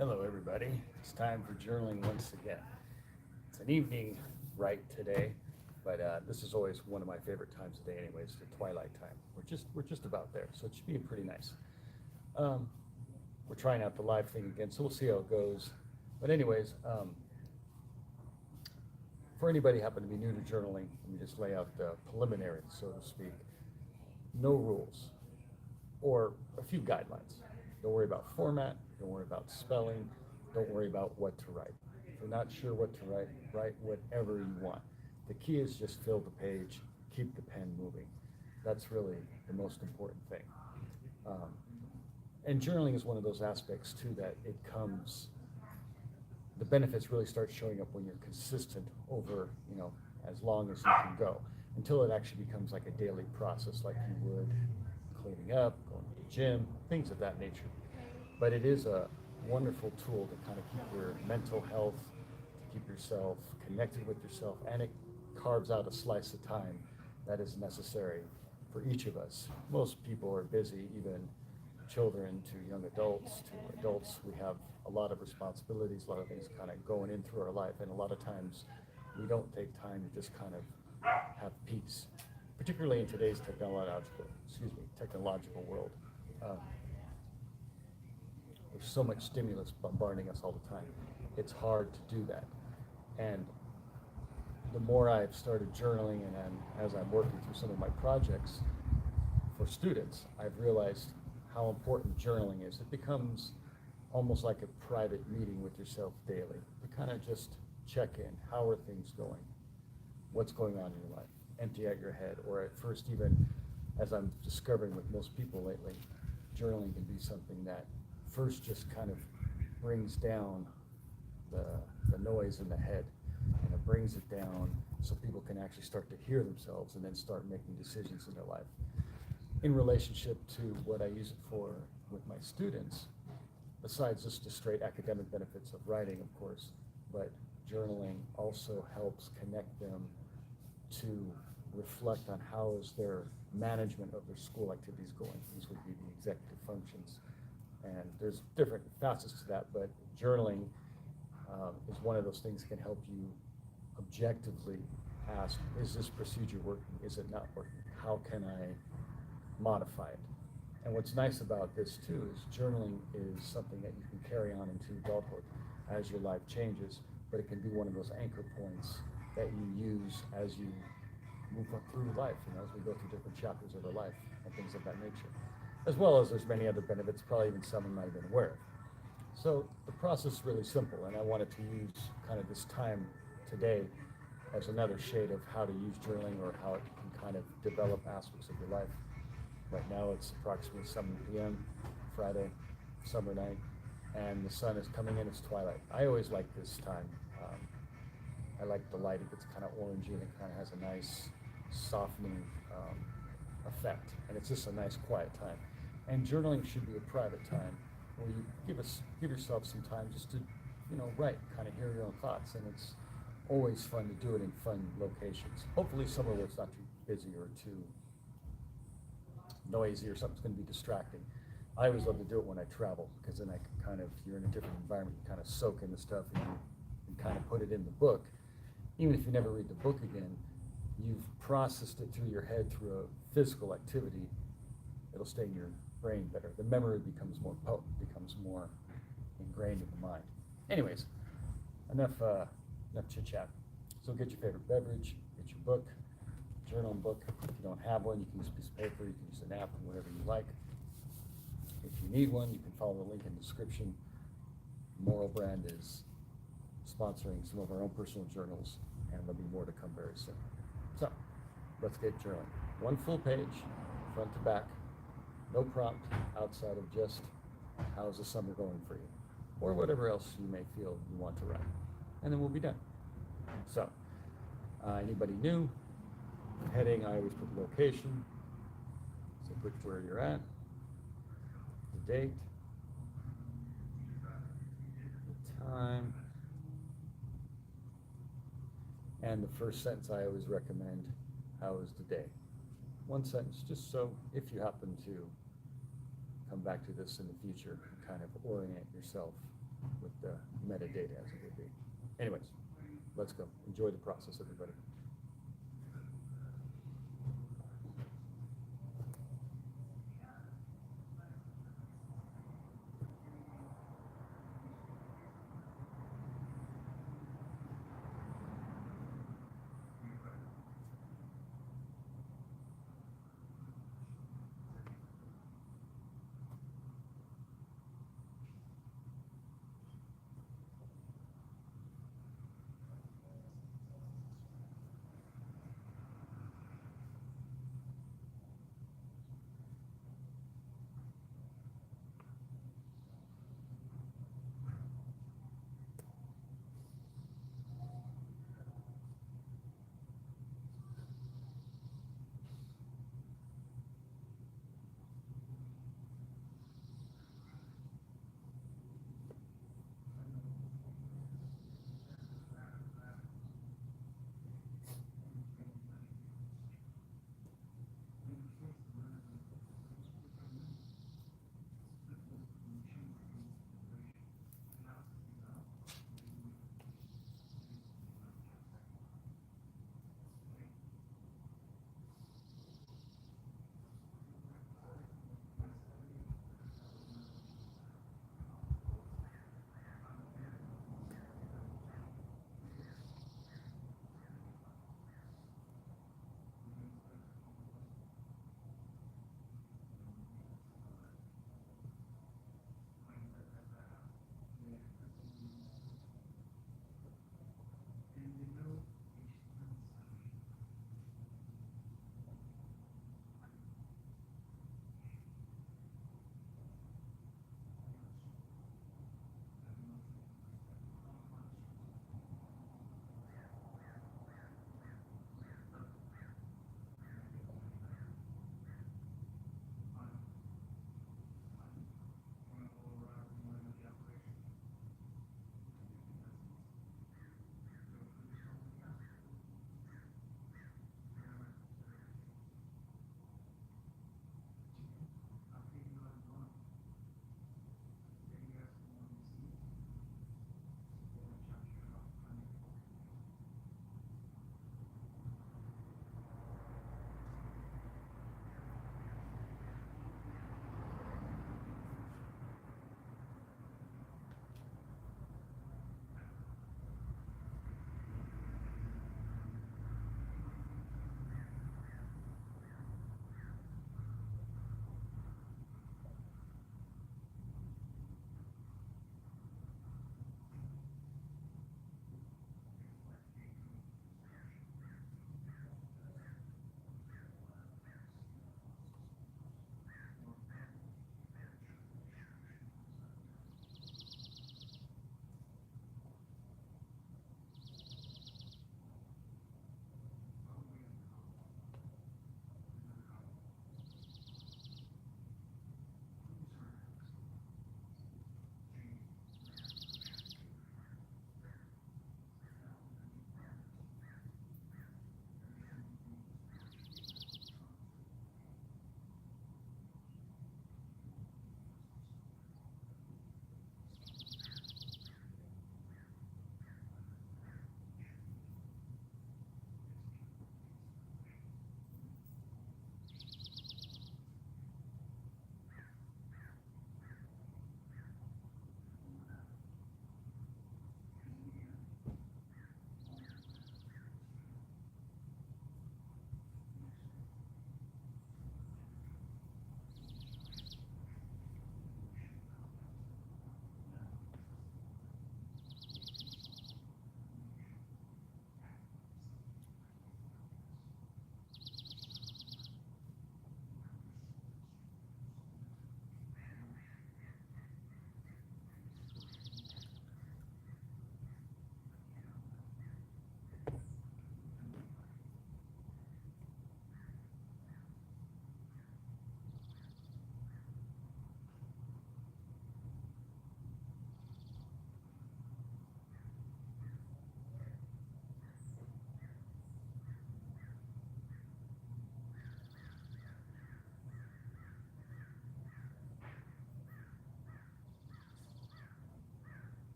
Hello, everybody. It's time for journaling once again. It's an evening right today, but this is always one of my favorite times of day, anyways. The twilight time. We're just about there, so it should be pretty nice. Um, we're trying out the live thing again, so we'll see how it goes. But anyways, for anybody happen to be new to journaling, let me just lay out the preliminaries, so to speak. No rules, or a few guidelines. Don't worry about format, don't worry about spelling, don't worry about what to write. If you're not sure what to write, write whatever you want. The key is just fill the page, keep the pen moving. That's really the most important thing. Um, and journaling is one of those aspects too that it comes, the benefits really start showing up when you're consistent over, as long as you can go, until it actually becomes like a daily process, like you would cleaning up, going to the gym, things of that nature. But it is a wonderful tool to kind of keep your mental health, to keep yourself connected with yourself, and it carves out a slice of time that is necessary for each of us. Most people are busy, even children to young adults to adults. We have a lot of responsibilities, a lot of things kind of going in through our life, and a lot of times we don't take time to just kind of have peace, particularly in today's technological world. Um, there's so much stimulus bombarding us all the time. It's hard to do that. And the more I've started journaling and as I'm working through some of my projects for students, I've realized how important journaling is. It becomes almost like a private meeting with yourself daily. To kind of just check in. How are things going? What's going on in your life? Empty out your head. Or at first, even as I'm discovering with most people lately, journaling can be something that first just kind of brings down the noise in the head, and it brings it down so people can actually start to hear themselves and then start making decisions in their life. In relationship to what I use it for with my students, besides just the straight academic benefits of writing, of course, but journaling also helps connect them to reflect on how is their management of their school activities going. These would be the executive functions. And there's different facets to that, but journaling is one of those things that can help you objectively ask, is this procedure working? Is it not working? How can I modify it? And what's nice about this too is journaling is something that you can carry on into adulthood as your life changes, but it can be one of those anchor points that you use as you move up through life, as we go through different chapters of our life and things of that nature. As well as there's many other benefits, probably even some you might have been aware of. So the process is really simple, and I wanted to use kind of this time today as another shade of how to use journaling or how it can kind of develop aspects of your life. Right now it's approximately 7 p.m. Friday, summer night, and the sun is coming in, it's twilight. I always like this time. I like the light, it gets kind of orangey and it kind of has a nice softening effect, and it's just a nice quiet time. And journaling should be a private time where you give yourself some time just to, write, kind of hear your own thoughts, and it's always fun to do it in fun locations. Hopefully somewhere where it's not too busy or too noisy or something's going to be distracting. I always love to do it when I travel, because then I can kind of, you're in a different environment, you kind of soak in the stuff and you can kind of put it in the book. Even if you never read the book again, you've processed it through your head through a physical activity. It'll stay in your brain better. The memory becomes more potent, becomes more ingrained in the mind. Anyways, enough chit chat. So get your favorite beverage, get your book, journal and book. If you don't have one, you can use a piece of paper, you can use an app, whatever you like. If you need one, you can follow the link in the description. Moral Brand is sponsoring some of our own personal journals, and there'll be more to come very soon. So let's get journaling. One full page, front to back, no prompt outside of just how's the summer going for you, or whatever else you may feel you want to write, and then we'll be done. So anybody new, heading, I always put the location, so put where you're at, the date, the time, and the first sentence I always recommend, how was the day? One sentence, just so if you happen to come back to this in the future, kind of orient yourself with the metadata as it would be. Anyways, let's go. Enjoy the process, everybody.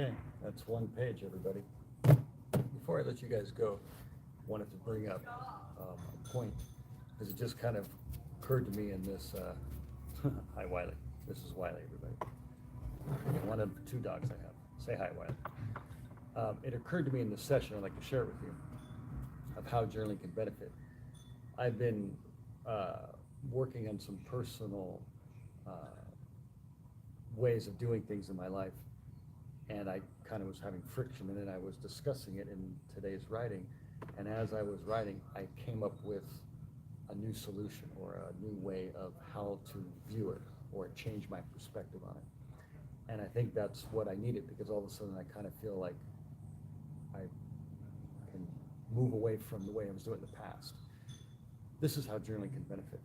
Okay, that's one page, everybody. Before I let you guys go, I wanted to bring up a point, because it just kind of occurred to me in this, hi Wiley, this is Wiley, everybody. One of the two dogs I have. Say hi, Wiley. It occurred to me in this session, I'd like to share it with you, of how journaling can benefit. I've been working on some personal ways of doing things in my life, and I kind of was having friction, and then I was discussing it in today's writing, and as I was writing, I came up with a new solution or a new way of how to view it or change my perspective on it. And I think that's what I needed, because all of a sudden I kind of feel like I can move away from the way I was doing it in the past. This is how journaling can benefit.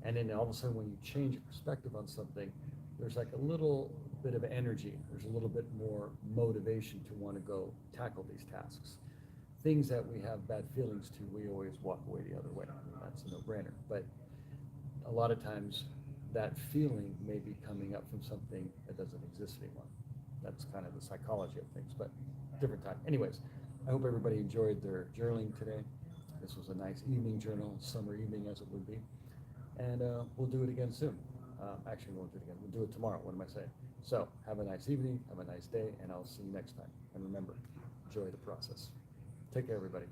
And then all of a sudden when you change your perspective on something, there's like a little bit of energy, there's a little bit more motivation to want to go tackle these tasks. Things that we have bad feelings to, we always walk away the other way. That's a no-brainer. But a lot of times that feeling may be coming up from something that doesn't exist anymore. That's kind of the psychology of things, but different time. Anyways, I hope everybody enjoyed their journaling today. This was a nice evening journal, summer evening as it would be. And we'll do it again soon. Actually, we won't do it again. We'll do it tomorrow. What am I saying? So have a nice evening, have a nice day, and I'll see you next time. And remember, enjoy the process. Take care, everybody.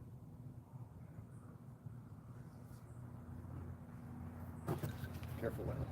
Careful, Wendy.